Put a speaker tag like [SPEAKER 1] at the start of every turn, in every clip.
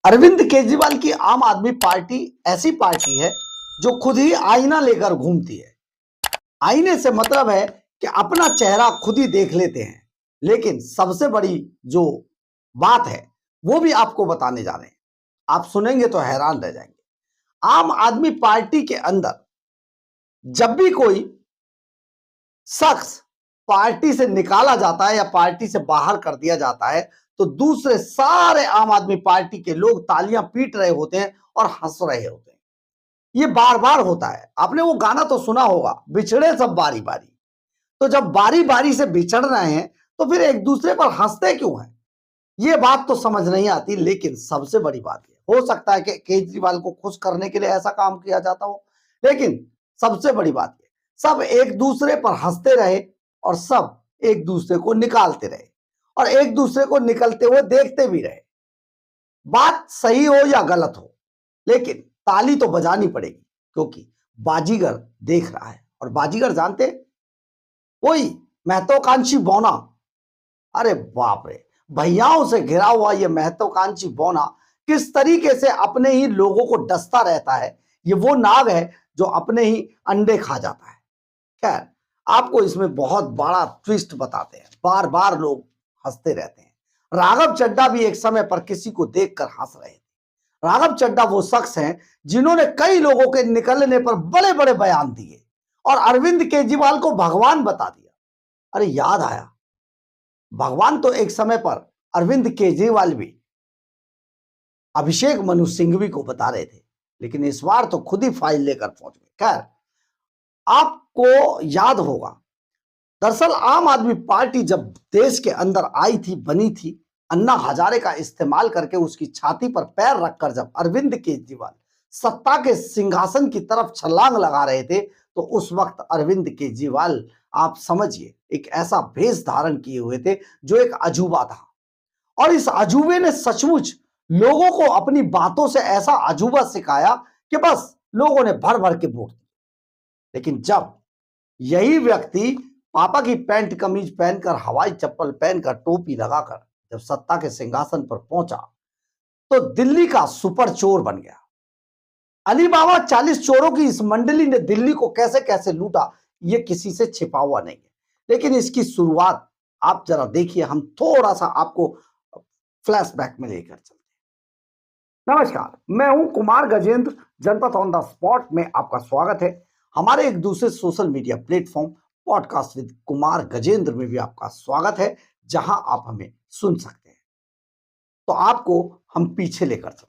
[SPEAKER 1] अरविंद केजरीवाल की आम आदमी पार्टी ऐसी पार्टी है जो खुद ही आईना लेकर घूमती है। आईने से मतलब है कि अपना चेहरा खुद ही देख लेते हैं। लेकिन सबसे बड़ी जो बात है वो भी आपको बताने जा रहे हैं। आप सुनेंगे तो हैरान रह जाएंगे। आम आदमी पार्टी के अंदर जब भी कोई शख्स पार्टी से निकाला जाता है या पार्टी से बाहर कर दिया जाता है तो दूसरे सारे आम आदमी पार्टी के लोग तालियां पीट रहे होते हैं और हंस रहे होते हैं। ये बार बार होता है। आपने वो गाना तो सुना होगा, बिछड़े सब बारी बारी। तो जब बारी बारी से बिछड़ रहे हैं तो फिर एक दूसरे पर हंसते क्यों हैं? ये बात तो समझ नहीं आती। लेकिन सबसे बड़ी बात ये हो सकता है कि केजरीवाल को खुश करने के लिए ऐसा काम किया जाता हो। लेकिन सबसे बड़ी बात ये, सब एक दूसरे पर हंसते रहे और सब एक दूसरे को निकालते रहे और एक दूसरे को निकलते हुए देखते भी रहे। बात सही हो या गलत हो, लेकिन ताली तो बजानी पड़ेगी क्योंकि बाजीगर देख रहा है। और बाजीगर जानते, वही महत्वाकांक्षी बौना। अरे बाप रे, भैयाओं से घिरा हुआ ये महत्वाकांक्षी बौना किस तरीके से अपने ही लोगों को डसता रहता है। ये वो नाग है जो अपने ही अंडे खा जाता है। खैर, आपको इसमें बहुत बड़ा ट्विस्ट बताते हैं। बार बार लोग हंसते रहते हैं। राघव चड्ढा भी एक समय पर किसी को देखकर हंस रहे थे। राघव चड्ढा वो शख्स हैं जिन्होंने कई लोगों के निकलने पर बड़े बड़े बयान दिए और अरविंद केजरीवाल को भगवान बता दिया। अरे याद आया, भगवान तो एक समय पर अरविंद केजरीवाल भी अभिषेक मनु सिंघवी को बता रहे थे, लेकिन इस बार तो खुद ही फाइल लेकर पहुंच गए। खैर, आपको याद होगा, दरअसल आम आदमी पार्टी जब देश के अंदर आई थी, बनी थी, अन्ना हजारे का इस्तेमाल करके उसकी छाती पर पैर रखकर जब अरविंद केजरीवाल सत्ता के सिंहासन की तरफ छलांग लगा रहे थे तो उस वक्त अरविंद केजरीवाल, आप समझिए, एक ऐसा भेष धारण किए हुए थे जो एक अजूबा था। और इस अजूबे ने सचमुच लोगों को अपनी बातों से ऐसा अजूबा सिखाया कि बस लोगों ने भर भर के वोट दिए। लेकिन जब यही व्यक्ति पापा की पैंट कमीज पहनकर, हवाई चप्पल पहनकर, टोपी लगाकर जब सत्ता के सिंहासन पर पहुंचा तो दिल्ली का सुपर चोर बन गया। अली बाबा 40 चोरों की इस मंडली ने दिल्ली को कैसे कैसे लूटा, ये किसी से छिपा हुआ नहीं है। लेकिन इसकी शुरुआत आप जरा देखिए। हम थोड़ा सा आपको फ्लैशबैक में लेकर चलते हैं। नमस्कार, मैं हूं कुमार गजेंद्र। जनपद ऑन द स्पॉट में आपका स्वागत है। हमारे एक दूसरे social media platform podcast with Kumar Gajendra में भी आपका स्वागत है, जहां आप हमें सुन सकते हैं। तो आपको हम पीछे लेकर चलते हैं।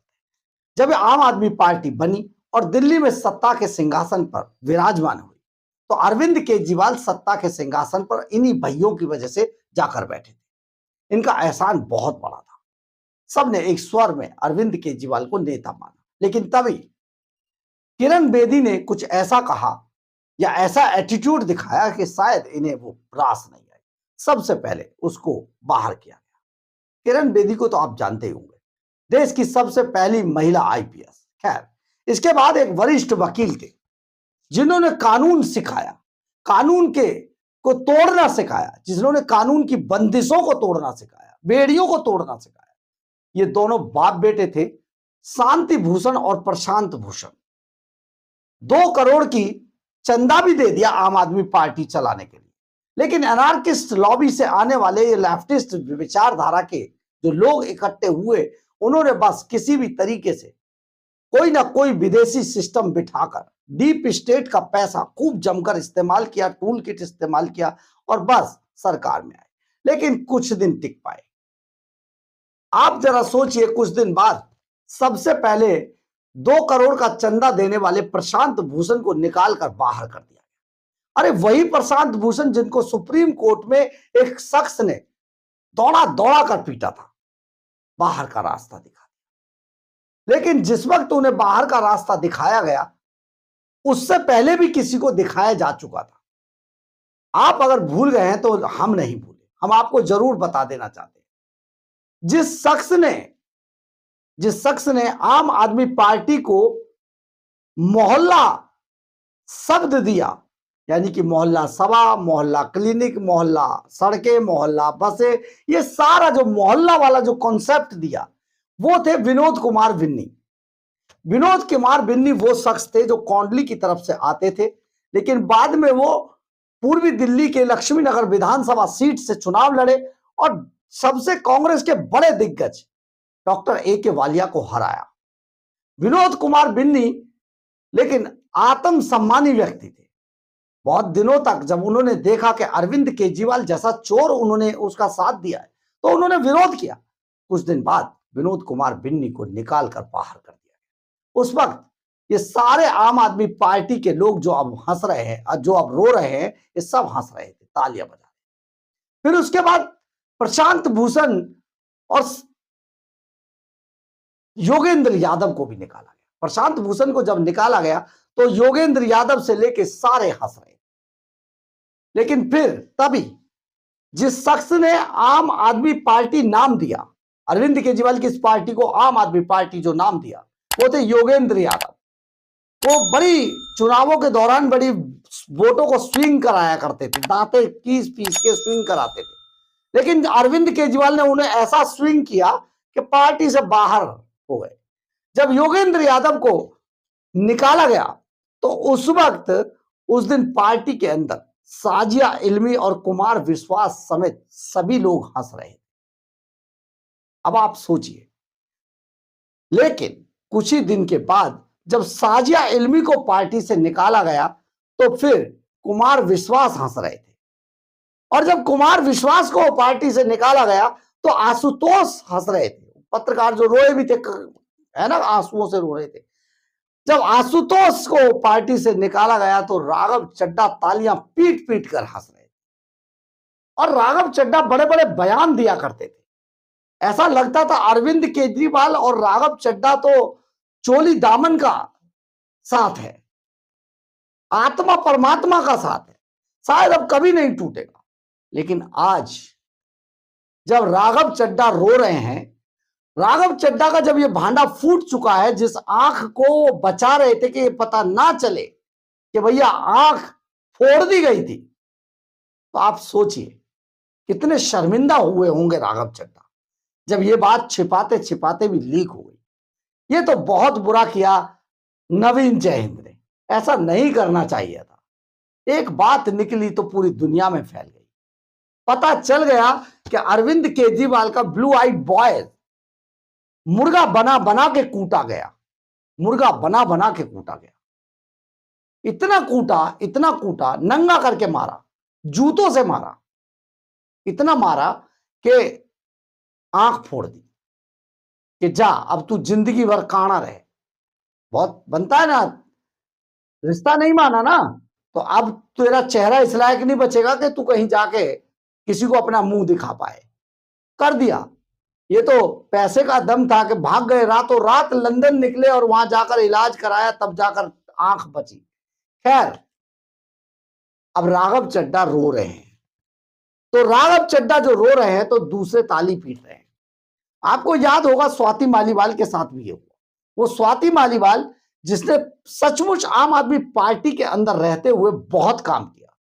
[SPEAKER 1] जब आम आदमी पार्टी बनी और दिल्ली में सत्ता के सिंहासन पर विराजमान हुई तो अरविंद केजरीवाल सत्ता के सिंहासन पर इन्हीं भाइयों की वजह से जाकर बैठे थे। इनका एहसान बहुत बड़ा था। सबने एक स्वर में अरविंद केजरीवाल को नेता माना। लेकिन तभी किरण बेदी ने कुछ ऐसा कहा या ऐसा एटीट्यूड दिखाया कि शायद इन्हें वो रास नहीं आई। सबसे पहले उसको बाहर किया गया। किरण बेदी को तो आप जानते ही होंगे, देश की सबसे पहली महिला आईपीएस। खैर, इसके बाद एक वरिष्ठ वकील थे जिन्होंने कानून सिखाया, कानून के को तोड़ना सिखाया, जिन्होंने कानून की बंदिशों को तोड़ना सिखाया, बेड़ियों को तोड़ना सिखाया। ये दोनों बाप बेटे थे, शांति भूषण और प्रशांत भूषण। 2 करोड़ की चंदा भी दे दिया आम आदमी पार्टी चलाने के लिए। लेकिन अनार्किस्ट लॉबी से आने वाले ये लेफ्टिस्ट विचारधारा के जो लोग इकट्ठे हुए, उन्होंने बस किसी भी तरीके से कोई ना कोई विदेशी सिस्टम बिठाकर डीप स्टेट का पैसा खूब जमकर इस्तेमाल किया, टूल किट इस्तेमाल किया और बस सरकार में आए। लेकिन कुछ दिन टिक पाए। आप जरा सोचिए, कुछ दिन बाद सबसे पहले 2 करोड़ का चंदा देने वाले प्रशांत भूषण को निकालकर बाहर कर दिया। अरे वही प्रशांत भूषण जिनको सुप्रीम कोर्ट में एक शख्स ने दौड़ा दौड़ा कर पीटा था, बाहर का रास्ता दिखा दिया। लेकिन जिस वक्त उन्हें बाहर का रास्ता दिखाया गया, उससे पहले भी किसी को दिखाया जा चुका था। आप अगर भूल गए हैं तो हम नहीं भूले, हम आपको जरूर बता देना चाहते हैं। जिस शख्स ने आम आदमी पार्टी को मोहल्ला शब्द दिया, यानी कि मोहल्ला सभा, मोहल्ला क्लिनिक, मोहल्ला सड़कें, मोहल्ला बसें, ये सारा जो मोहल्ला वाला जो कॉन्सेप्ट दिया, वो थे विनोद कुमार बिन्नी। विनोद कुमार बिन्नी वो शख्स थे जो कौंडली की तरफ से आते थे, लेकिन बाद में वो पूर्वी दिल्ली के लक्ष्मीनगर विधानसभा सीट से चुनाव लड़े और सबसे कांग्रेस के बड़े दिग्गज डॉक्टर ए के वालिया को हराया। विनोद कुमार बिन्नी लेकिन आत्म सम्मानी व्यक्ति थे। बहुत दिनों तक जब उन्होंने देखा कि अरविंद केजरीवाल जैसा चोर उन्होंने उसका साथ दिया है, तो उन्होंने विरोध किया। कुछ दिन बाद विनोद कुमार बिन्नी को निकाल कर बाहर कर दिया गया। उस वक्त ये सारे आम आदमी पार्टी के लोग जो अब हंस रहे हैं, जो अब रो रहे हैं, ये सब हंस रहे थे, तालियां बजा रहे। फिर उसके बाद प्रशांत भूषण और योगेंद्र यादव को भी निकाला गया। प्रशांत भूषण को जब निकाला गया तो योगेंद्र यादव से लेके सारे हंस रहे। लेकिन फिर तभी जिस शख्स ने आम आदमी पार्टी नाम दिया, अरविंद केजरीवाल की इस पार्टी को आम आदमी पार्टी जो नाम दिया, वो थे योगेंद्र यादव। वो बड़ी चुनावों के दौरान बड़ी वोटों को स्विंग कराया करते थे, दांते पीस पीस के स्विंग कराते थे। लेकिन अरविंद केजरीवाल ने उन्हें ऐसा स्विंग किया कि पार्टी से बाहर हो गए। जब योगेंद्र यादव को निकाला गया तो उस वक्त उस दिन पार्टी के अंदर साजिया इल्मी और कुमार विश्वास समेत सभी लोग हंस रहे थे। अब आप सोचिए, लेकिन कुछ ही दिन के बाद जब साजिया इल्मी को पार्टी से निकाला गया तो फिर कुमार विश्वास हंस रहे थे। और जब कुमार विश्वास को पार्टी से निकाला गया तो आशुतोष हंस रहे थे। पत्रकार जो रोए भी थे, है ना, आंसुओं से रो रहे थे। जब आशुतोष को पार्टी से निकाला गया तो राघव चड्ढा तालियां पीट पीट कर हंस रहे थे। और राघव चड्ढा बड़े बड़े बयान दिया करते थे। ऐसा लगता था अरविंद केजरीवाल और राघव चड्ढा तो चोली दामन का साथ है, आत्मा परमात्मा का साथ है, शायद अब कभी नहीं टूटेगा। लेकिन आज जब राघव चड्ढा रो रहे हैं, राघव चड्ढा का जब ये भांडा फूट चुका है, जिस आंख को वो बचा रहे थे कि ये पता ना चले कि भैया आंख फोड़ दी गई थी, तो आप सोचिए कितने शर्मिंदा हुए होंगे राघव चड्ढा जब ये बात छिपाते छिपाते भी लीक हो गई। ये तो बहुत बुरा किया नवीन जयहिंद ने, ऐसा नहीं करना चाहिए था। एक बात निकली तो पूरी दुनिया में फैल गई। पता चल गया कि अरविंद केजरीवाल का ब्लू आइड बॉय मुर्गा बना बना के कूटा गया, मुर्गा बना बना के कूटा गया। इतना कूटा, नंगा करके मारा, जूतों से मारा, इतना मारा कि आंख फोड़ दी कि जा अब तू जिंदगी भर काना रहे। बहुत बनता है ना, रिश्ता नहीं माना ना, तो अब तेरा चेहरा इस लायक नहीं बचेगा कि तू कहीं जाके किसी को अपना मुंह दिखा पाए। कर दिया। ये तो पैसे का दम था कि भाग गए, रातों रात लंदन निकले और वहां जाकर इलाज कराया, तब जाकर आंख बची। खैर, अब राघव चड्ढा रो रहे हैं। तो राघव चड्ढा जो रो रहे हैं तो दूसरे ताली पीट रहे हैं। आपको याद होगा स्वाति मालीवाल के साथ भी ये हुआ। वो स्वाति मालीवाल जिसने सचमुच आम आदमी पार्टी के अंदर रहते हुए बहुत काम किया,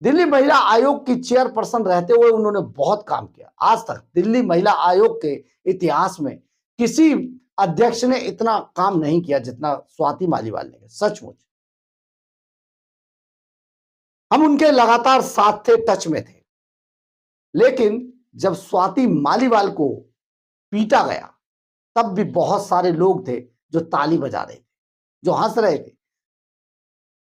[SPEAKER 1] दिल्ली महिला आयोग की चेयरपर्सन रहते हुए उन्होंने बहुत काम किया। आज तक दिल्ली महिला आयोग के इतिहास में किसी अध्यक्ष ने इतना काम नहीं किया जितना स्वाति मालीवाल ने। सचमुच हम उनके लगातार साथ थे, टच में थे। लेकिन जब स्वाति मालीवाल को पीटा गया तब भी बहुत सारे लोग थे जो ताली बजा रहे थे, जो हंस रहे थे,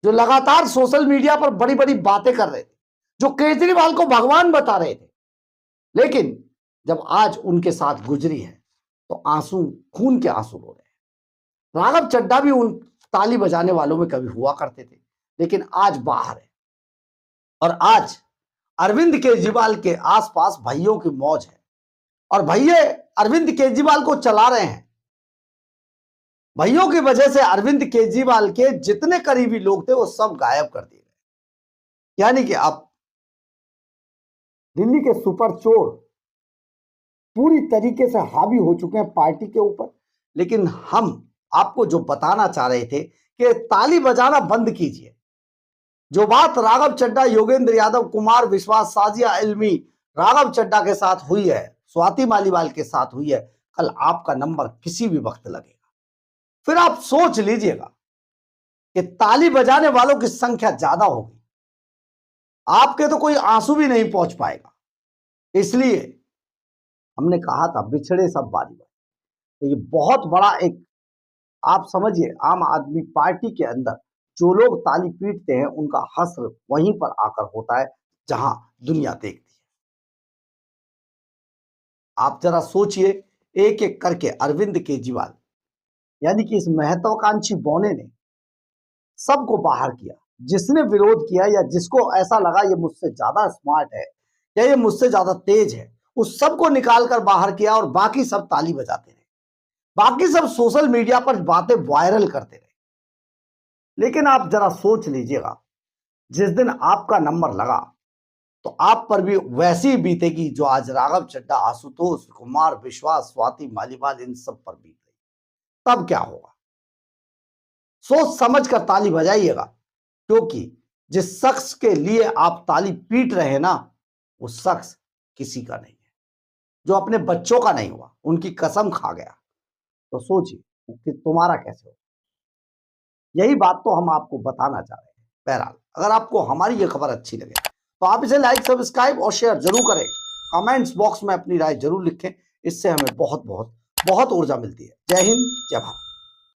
[SPEAKER 1] जो लगातार सोशल मीडिया पर बड़ी बड़ी बातें कर रहे थे, जो केजरीवाल को भगवान बता रहे थे। लेकिन जब आज उनके साथ गुजरी है तो आंसू, खून के आंसू रो रहे हैं। राघव चड्ढा भी उन ताली बजाने वालों में कभी हुआ करते थे, लेकिन आज बाहर है। और आज अरविंद केजरीवाल के आसपास भाइयों की मौज है और भैये अरविंद केजरीवाल को चला रहे हैं। भाइयों की वजह से अरविंद केजरीवाल के जितने करीबी लोग थे वो सब गायब कर दिए गए। यानी कि अब दिल्ली के सुपर चोर पूरी तरीके से हावी हो चुके हैं पार्टी के ऊपर। लेकिन हम आपको जो बताना चाह रहे थे कि ताली बजाना बंद कीजिए। जो बात राघव चड्ढा, योगेंद्र यादव, कुमार विश्वास, साजिया इल्मी, राघव चड्ढा के साथ हुई है, स्वाति मालीवाल के साथ हुई है, कल आपका नंबर किसी भी वक्त लगेगा। फिर आप सोच लीजिएगा कि ताली बजाने वालों की संख्या ज्यादा होगी, आपके तो कोई आंसू भी नहीं पहुंच पाएगा। इसलिए हमने कहा था बिछड़े सब बारी बारी। तो ये बहुत बड़ा एक, आप समझिए, आम आदमी पार्टी के अंदर जो लोग ताली पीटते हैं उनका हश्र वहीं पर आकर होता है जहां दुनिया देखती है। आप जरा सोचिए, एक एक करके अरविंद केजरीवाल यानी कि इस महत्वाकांक्षी बौने ने सबको बाहर किया। जिसने विरोध किया या जिसको ऐसा लगा ये मुझसे ज्यादा स्मार्ट है या ये मुझसे ज्यादा तेज है, उस सबको निकाल कर बाहर किया और बाकी सब ताली बजाते रहे, बाकी सब सोशल मीडिया पर बातें वायरल करते रहे। लेकिन आप जरा सोच लीजिएगा, जिस दिन आपका नंबर लगा तो आप पर भी वैसी ही बीतेगी जो आज राघव चड्ढा, आशुतोष कुमार, विश्वास, स्वाति मालीवाल इन सब पर बीत रही। तब क्या होगा? सोच समझ कर ताली बजाइएगा, क्योंकि जिस शख्स के लिए आप ताली पीट रहे हैं ना, वो शख्स किसी का नहीं है, जो अपने बच्चों का नहीं हुआ, उनकी कसम खा गया। तो सोचिए कि तुम्हारा कैसे हो। यही बात तो हम आपको बताना चाह रहे हैं। बहरहाल, अगर आपको हमारी ये खबर अच्छी लगे तो आप इसे लाइक, सब्सक्राइब और शेयर जरूर करें। कमेंट्स बॉक्स में अपनी राय जरूर लिखें, इससे हमें बहुत बहुत बहुत ऊर्जा मिलती है। जय हिंद, जय भारत।